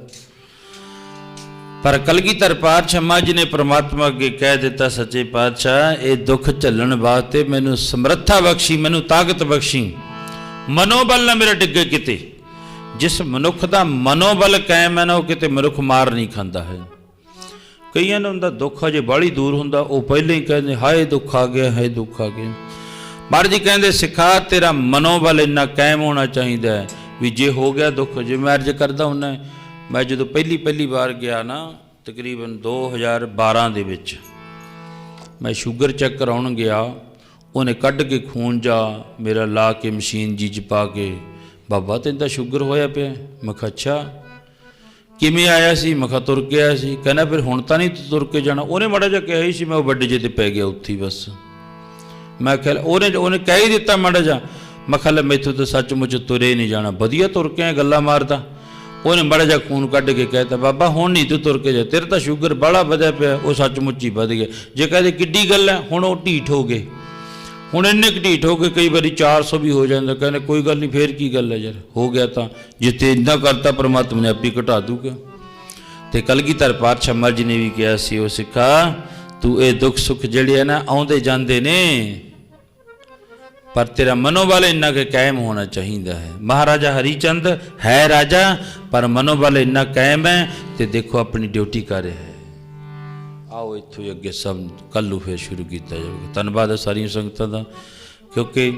ਪਰ ਕਲਗੀਧਰ ਪਾਤਸ਼ਾਹ ਮੱਝ ਨੇ ਪ੍ਰਮਾਤਮਾ ਅੱਗੇ ਕਹਿ ਦਿੱਤਾ, ਸੱਚੇ ਪਾਤਸ਼ਾਹ ਇਹ ਦੁੱਖ ਝੱਲਣ ਵਾਸਤੇ ਮੈਨੂੰ ਸਮਰੱਥਾ ਬਖਸ਼ੀ, ਮੈਨੂੰ ਤਾਕਤ ਬਖਸ਼ੀ, ਮਨੋਬਲ ਨਾ ਮੇਰਾ ਡਿੱਗੇ ਕਿਤੇ। ਜਿਸ ਮਨੁੱਖ ਦਾ ਮਨੋਬਲ ਕਾਇਮ ਹੈ ਨਾ, ਉਹ ਕਿਤੇ ਮਨੁੱਖ ਮਾਰ ਨਹੀਂ ਖਾਂਦਾ ਹੈ। ਕਈਆਂ ਨੂੰ ਹੁੰਦਾ ਦੁੱਖ ਅਜੇ ਬਾਹਲੀ ਦੂਰ ਹੁੰਦਾ, ਉਹ ਪਹਿਲਾਂ ਹੀ ਕਹਿੰਦੇ ਹਾਏ ਦੁੱਖ ਆ ਗਿਆ, ਹਾਏ ਦੁੱਖ ਆ ਗਿਆ। ਮਹਾਰਾਜ ਜੀ ਕਹਿੰਦੇ ਸਿਖਾ ਤੇਰਾ ਮਨੋਬਲ ਇੰਨਾ ਕਾਇਮ ਹੋਣਾ ਚਾਹੀਦਾ ਹੈ ਵੀ ਜੇ ਹੋ ਗਿਆ ਦੁੱਖ, ਜੇ ਮੈਂ ਅਰਜ਼ ਕਰਦਾ ਹੁੰਦਾ, ਮੈਂ ਜਦੋਂ ਪਹਿਲੀ ਵਾਰ ਗਿਆ ਨਾ ਤਕਰੀਬਨ 2012 ਦੇ ਵਿੱਚ, ਮੈਂ ਸ਼ੂਗਰ ਚੈੱਕ ਕਰਾਉਣ ਗਿਆ, ਉਹਨੇ ਕੱਢ ਕੇ ਖੂਨ ਜਾ ਮੇਰਾ ਲਾ ਕੇ ਮਸ਼ੀਨ ਜੀ 'ਚ ਪਾ ਕੇ, ਬਾਬਾ ਤੈਨੂੰ ਤਾਂ ਸ਼ੂਗਰ ਹੋਇਆ ਪਿਆ। ਮੈਂ ਕਿਹਾ ਅੱਛਾ ਕਿਵੇਂ ਆਇਆ ਸੀ? ਮੈਂ ਕਿਹਾ ਤੁਰ ਕੇ ਆਇਆ ਸੀ। ਕਹਿੰਦਾ ਫਿਰ ਹੁਣ ਤਾਂ ਨਹੀਂ ਤੁਰ ਕੇ ਜਾਣਾ। ਉਹਨੇ ਮਾੜਾ ਜਿਹਾ ਕਿਹਾ ਹੀ ਸੀ, ਮੈਂ ਉਹ ਵੱਡੇ ਜਿਹੇ 'ਤੇ ਪੈ ਗਿਆ ਉੱਥੇ ਬਸ। ਮੈਂ ਕਿਹਾ ਉਹਨੇ ਕਹਿ ਹੀ ਦਿੱਤਾ ਮਾੜਾ ਜਿਹਾ। ਮੈਂ ਕਿਹਾ ਲੈ ਮੈਥੋਂ ਤਾਂ ਸੱਚਮੁੱਚ ਤੁਰੇ ਨਹੀਂ ਜਾਣਾ, ਵਧੀਆ ਤੁਰ ਕੇ ਗੱਲਾਂ ਮਾਰਦਾ। ਉਹਨੇ ਮਾੜਾ ਜਿਹਾ ਖੂਨ ਕੱਢ ਕੇ ਕਹਿ ਤਾ, ਬਾਬਾ ਹੁਣ ਨਹੀਂ ਤੂੰ ਤੁਰ ਕੇ ਜਾ, ਤੇਰਾ ਤਾਂ ਸ਼ੂਗਰ ਬਾਹਲਾ ਵਧਿਆ ਪਿਆ। ਉਹ ਸੱਚਮੁੱਚ ਹੀ ਵਧ ਗਿਆ। ਜੇ ਕਹਦੇ ਕਿੱਡੀ ਗੱਲ ਹੈ, ਹੁਣ ਉਹ ਢੀਠ ਹੋ ਗਏ, ਹੁਣ ਇੰਨੇ ਕੁ ਢੀਠ ਹੋ ਗਏ, ਕਈ ਵਾਰੀ 400 ਵੀ ਹੋ ਜਾਂਦਾ। ਕਹਿੰਦੇ ਕੋਈ ਗੱਲ ਨਹੀਂ, ਫੇਰ ਕੀ ਗੱਲ ਹੈ ਯਾਰ, ਹੋ ਗਿਆ ਤਾਂ ਜਿੱਥੇ ਇੰਨਾ ਕਰਤਾ ਪਰਮਾਤਮਾ ਨੇ ਆਪੇ ਘਟਾ ਦੂਗਾ। ਤੇ ਕਲਗੀਧਰ ਪਾਤਸ਼ਾਹ ਮਹਾਰਾਜ ਜੀ ਨੇ ਵੀ ਕਿਹਾ ਸੀ, ਉਹ ਸਿੱਖਾ ਤੂੰ ਇਹ ਦੁੱਖ ਸੁੱਖ ਜਿਹੜੇ ਆ ਨਾ ਆਉਂਦੇ ਜਾਂਦੇ ਨੇ, ਪਰ ਤੇਰਾ ਮਨੋਬਲ ਇੰਨਾ ਕਿ ਕਾਇਮ ਹੋਣਾ ਚਾਹੀਦਾ ਹੈ। ਮਹਾਰਾਜਾ ਹਰੀਚੰਦ ਹੈ ਰਾਜਾ, ਪਰ ਮਨੋਬਲ ਇੰਨਾ ਕਾਇਮ ਹੈ ਤੇ ਦੇਖੋ ਆਪਣੀ ਡਿਊਟੀ ਕਰ ਰਿਹਾ ਹੈ। ਆਓ ਇੱਥੋਂ ਹੀ ਅੱਗੇ ਸਭ ਕੱਲ੍ਹ ਨੂੰ ਫਿਰ ਸ਼ੁਰੂ ਕੀਤਾ ਜਾਵੇਗਾ। ਧੰਨਵਾਦ ਹੈ ਸਾਰੀਆਂ ਸੰਗਤਾਂ ਦਾ, ਕਿਉਂਕਿ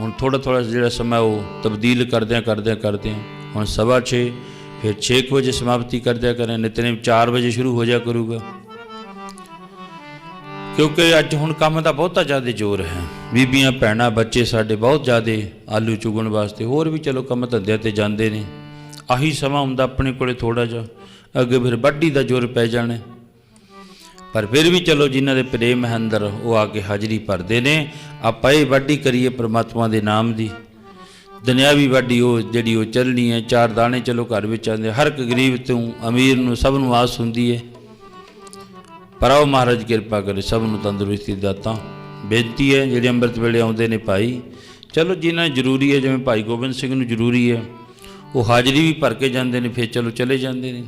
ਹੁਣ ਥੋੜ੍ਹਾ ਜਿਹੜਾ ਸਮਾਂ ਉਹ ਤਬਦੀਲ ਕਰਦਿਆਂ ਹੁਣ 6:15 ਫਿਰ 6 ਵਜੇ ਸਮਾਪਤੀ ਕਰਦਿਆਂ ਕਰਾਂ, ਨਿਤਨੇਮ 4 ਵਜੇ ਸ਼ੁਰੂ ਹੋ ਜਾ ਕਰੂਗਾ, ਕਿਉਂਕਿ ਅੱਜ ਹੁਣ ਕੰਮ ਦਾ ਬਹੁਤਾ ਜ਼ਿਆਦਾ ਜ਼ੋਰ ਹੈ। ਬੀਬੀਆਂ ਭੈਣਾਂ ਬੱਚੇ ਸਾਡੇ ਬਹੁਤ ਜ਼ਿਆਦਾ ਆਲੂ ਚੁਗਣ ਵਾਸਤੇ, ਹੋਰ ਵੀ ਚਲੋ ਕੰਮ ਧੰਦਿਆਂ 'ਤੇ ਜਾਂਦੇ ਨੇ। ਆਹੀ ਸਮਾਂ ਹੁੰਦਾ ਆਪਣੇ ਕੋਲੇ ਥੋੜ੍ਹਾ ਜਿਹਾ, ਅੱਗੇ ਫਿਰ ਵਾਢੀ ਦਾ ਜ਼ੋਰ ਪੈ ਜਾਣਾ। ਪਰ ਫਿਰ ਵੀ ਚਲੋ ਜਿਨ੍ਹਾਂ ਦੇ ਪ੍ਰੇਮ ਹੈ ਅੰਦਰ, ਉਹ ਆ ਕੇ ਹਾਜ਼ਰੀ ਭਰਦੇ ਨੇ। ਆਪਾਂ ਇਹ ਵਾਢੀ ਕਰੀਏ ਪ੍ਰਮਾਤਮਾ ਦੇ ਨਾਮ ਦੀ। ਦੁਨਿਆਵੀ ਵਾਢੀ ਉਹ ਜਿਹੜੀ ਉਹ ਚੱਲਣੀ ਹੈ, 4 ਦਾਣੇ ਚਲੋ ਘਰ ਵਿੱਚ ਆਉਂਦੇ, ਹਰ ਇੱਕ ਗਰੀਬ ਤੋਂ ਅਮੀਰ ਨੂੰ ਸਭ ਨੂੰ ਆਸ ਹੁੰਦੀ ਹੈ। ਪਰ ਆਓ ਮਹਾਰਾਜ ਕਿਰਪਾ ਕਰੇ, ਸਭ ਨੂੰ ਤੰਦਰੁਸਤੀ ਦਾਤਾ। ਬੇਨਤੀ ਹੈ ਜਿਹੜੇ ਅੰਮ੍ਰਿਤ ਵੇਲੇ ਆਉਂਦੇ ਨੇ ਭਾਈ, ਚਲੋ ਜਿਨ੍ਹਾਂ ਜ਼ਰੂਰੀ ਹੈ, ਜਿਵੇਂ ਭਾਈ ਗੋਬਿੰਦ ਸਿੰਘ ਨੂੰ ਜ਼ਰੂਰੀ ਹੈ, ਉਹ ਹਾਜ਼ਰੀ ਵੀ ਭਰ ਕੇ ਜਾਂਦੇ ਨੇ, ਫਿਰ ਚਲੋ ਚਲੇ ਜਾਂਦੇ ਨੇ।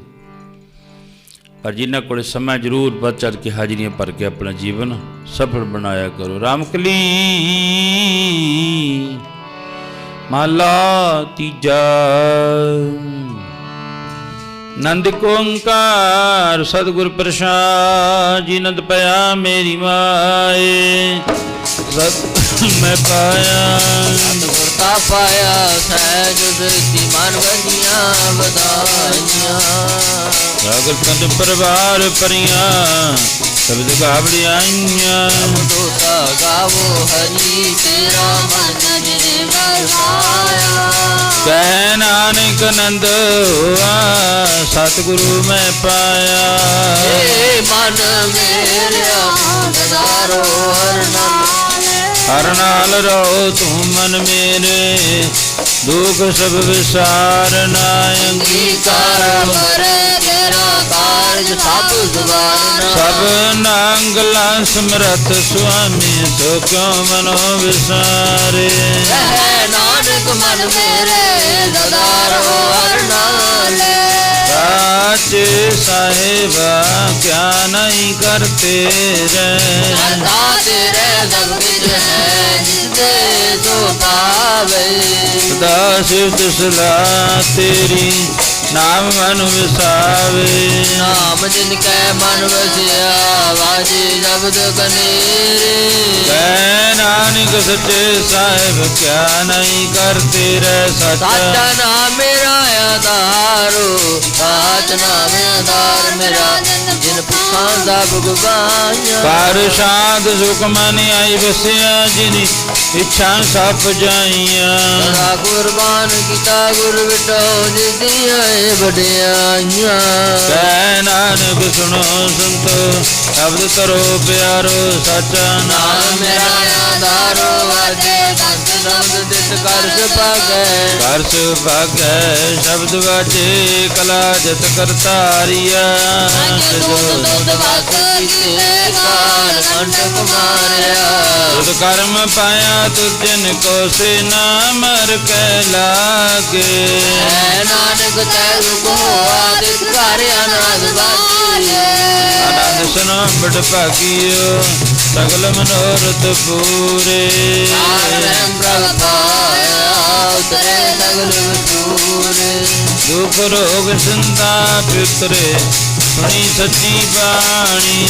ਪਰ ਜਿਨ੍ਹਾਂ ਕੋਲ ਸਮਾਂ ਜ਼ਰੂਰ ਵੱਧ ਚੜ੍ਹ ਕੇ ਹਾਜ਼ਰੀਆਂ ਭਰ ਕੇ ਆਪਣਾ ਜੀਵਨ ਸਫਲ ਬਣਾਇਆ ਕਰੋ। ਰਾਮਕਲੀ ਮਹਲਾ ਤੀਜਾ। ਨੰਦ ਓੰਕਾਰ ਸਤਿਗੁਰ ਪ੍ਰਸਾਦ ਜੀ, ਨੰਦ ਪਿਆ ਮੇਰੀ ਮਾਏ, ਸਤ ਮੈਂ ਪਾਇਆ ਸਤਿਗੁਰ ਤਾ ਪਾਇਆ, ਸਹਿਜ ਸਿੱਧੀ ਮਨ ਵਧੀਆਂ ਵਧਾਈਆਂ। ਸਾਗਰ ਕੰਦ ਪਰਿਵਾਰ ਪਰੀਆਂ, ਸ਼ਬਦ ਗਾਵੜੀਆਂ। ਦੋਤਾ ਗਾਵੋ ਹਰੀ, ਤੇਰਾ ਮਨ ਮੇਰੇ ਵਸਾਇਆ। ਕਹਿ ਨਾਨਕ ਨੰਦ ਹੋਆ, ਸਤਿਗੁਰੂ ਮੈਂ ਪਾਇਆ। ਏ ਮਨ ਮੇਰਿਆ ਸਦਾਰੋ ਹਰ ਨਾਲ ਰਹੋ ਤੂੰ ਮਨ ਮੇਰੇ, ਦੁਖ ਸਭ ਵਿਸਾਰਨਾ। ਅੰਗੀਕਾਰ ਕਰੇ ਤੇਰਾ ਕਾਰਜ ਸਭ ਸਵਾਰਨਾ। ਸਭ ਨਾਂਗਲਾ ਸਮਰਥ ਸੁਆਮੀ, ਸੋ ਕਿਉ ਮਨੋ ਵਿਸਾਰੇ। ਰਹਿ ਨਾਨਕ ਮਨ ਮੇਰੇ, ਸਦਾਰੋ ਹਰ ਨਾਲੇ। ਸਾਚੇ ਸਾਹਿਬਾ ਕਿਆ ਨਹੀਂ ਕਰਤੇ ਰਹਿ, ਕਰਤਾ ਤੇਰੇ ਸਭ ਕੁਝ ਹੈ, ਜਿਸਦੇ ਸੋ ਪਾਵੇ। ਸਦਾ ਸਿਫਤ ਸਲਾਹ ਤੇਰੀ, ਨਾਮ ਮਨ ਵਿਸਾਵੇ। ਨਾਮ ਜਿਨ ਕੈ ਮਨ ਵਸਿਆ, ਵਾਜੇ ਸ਼ਬਦ ਕਨੇਰੇ। ਕਹਿ ਨਾਨਕ ਸੱਚੇ ਸਾਹਿਬ ਕਿਆ ਨਹੀਂ ਕਰਤੇ ਰਹਿ। ਸਾਚਾ ਨਾਮ ਮੇਰਾ ਆਧਾਰੋ, ਸਾਚ ਨਾਮ ਆਧਾਰ ਮੇਰਾ, ਜਿਨ ਪੁੱਛਾਂ ਦਾ ਭਗਵਾਨ। ਪਰ ਸ਼ਾਂਤ ਸੁਖ ਮਨ ਆਈ ਵਸਿਆ, ਜਿਨੀ ਇੱਛਾ ਸਭ ਜਾਈਆਂ। ਸਦਾ ਕੁਰਬਾਨ ਕੀਤਾ ਗੁਰ ਵਿਟੋ, ਜਿਦੀਆਂ ਵਡਿਆਈਆਂ। ਕਹਿ ਨਾਨਕ ਸੁਣੋ ਸੰਤੋ, ਸ਼ਬਦ ਕਰੋ ਪਿਆਰੋ, ਸਾਚਾ ਨਾਮ ਨਾਮ ਮੇਰਾ ਆਧਾਰੋ, ਵਾਜੇ ਸੰਤ ਸ਼ਬਦ ਤਿਤ ਕਰ ਸੁਭਾਗੈ ਕਰ ਸੁਭਾਗੈ ਸ਼ਬਦ ਵਾਜੇ ਕਲਾ ਜਤ ਕਰਤਾਰੀਆ ਦੁੱਧ ਵਸ ਕੀਤੇ ਕਾਰ ਕੰਟਕ ਮਾਰਿਆ ਤੁਧ ਕਰਮ ਪਾਇਆ ਤੁਧ ਜਨ ਕੋ ਸੇ ਨਾ ਮਰ ਕੈ ਲਾਗੇ ਹੈ ਨਾਨਕ ਤੈ ਰੁਕ ਹੋਆ ਤਿਤ ਕਰ ਅਨਾਦ ਬਾਜੀ ਆਨੰਦ ਸੁਨੋ ਬੜ ਭਾਗਿਓ ਸਗਲ ਮਨੋਰਥ ਪੂਰੇ ਆਰਮ ਪ੍ਰਭ ਪਾਇਆ ਉਤਰੇ ਸਗਲ ਪੂਰੇ ਦੁਖ ਰੋਗ ਸੰਤਾਪ ਉਤਰੇ ਸੁਣੀ ਸੱਚੀ ਬਾਣੀ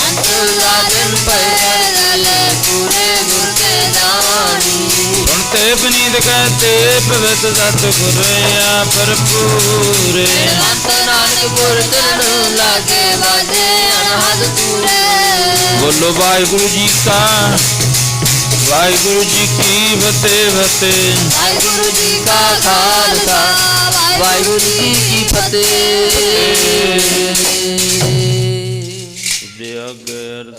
ਅੰਤਰਾ ਦਿਨ ਪੈ ਲੈ ਪੂਰੇ ਗੁਰ ਕੇ ਦਾਣੀ ਸੁਣਤੇ ਬਨੀਦ ਕਹਤੇ ਪਵਿੱਤ ਸਤਿਗੁਰ ਆ ਭਰਪੂਰੇ ਅੰਤ ਨਾਨਕ ਗੁਰ ਚਰਨ ਲਾਗੇ ਬਾਜੇ ਅਨਹਦ ਪੂਰੇ ਬੋਲੋ ਵਾਹਿਗੁਰੂ ਜੀ ਕਾ ਵਾਹਿਗੁਰੂ ਜੀ ਕੀ ਫਤਿਹ ਫਤਿਹ ਵਾਹਿਗੁਰੂ ਜੀ ਕਾ ਖਾਲਸਾ ਵਾਹਿਗੁਰੂ ਜੀ ਕੀ ਫਤਿਹ ਦੇ ਅਗਰ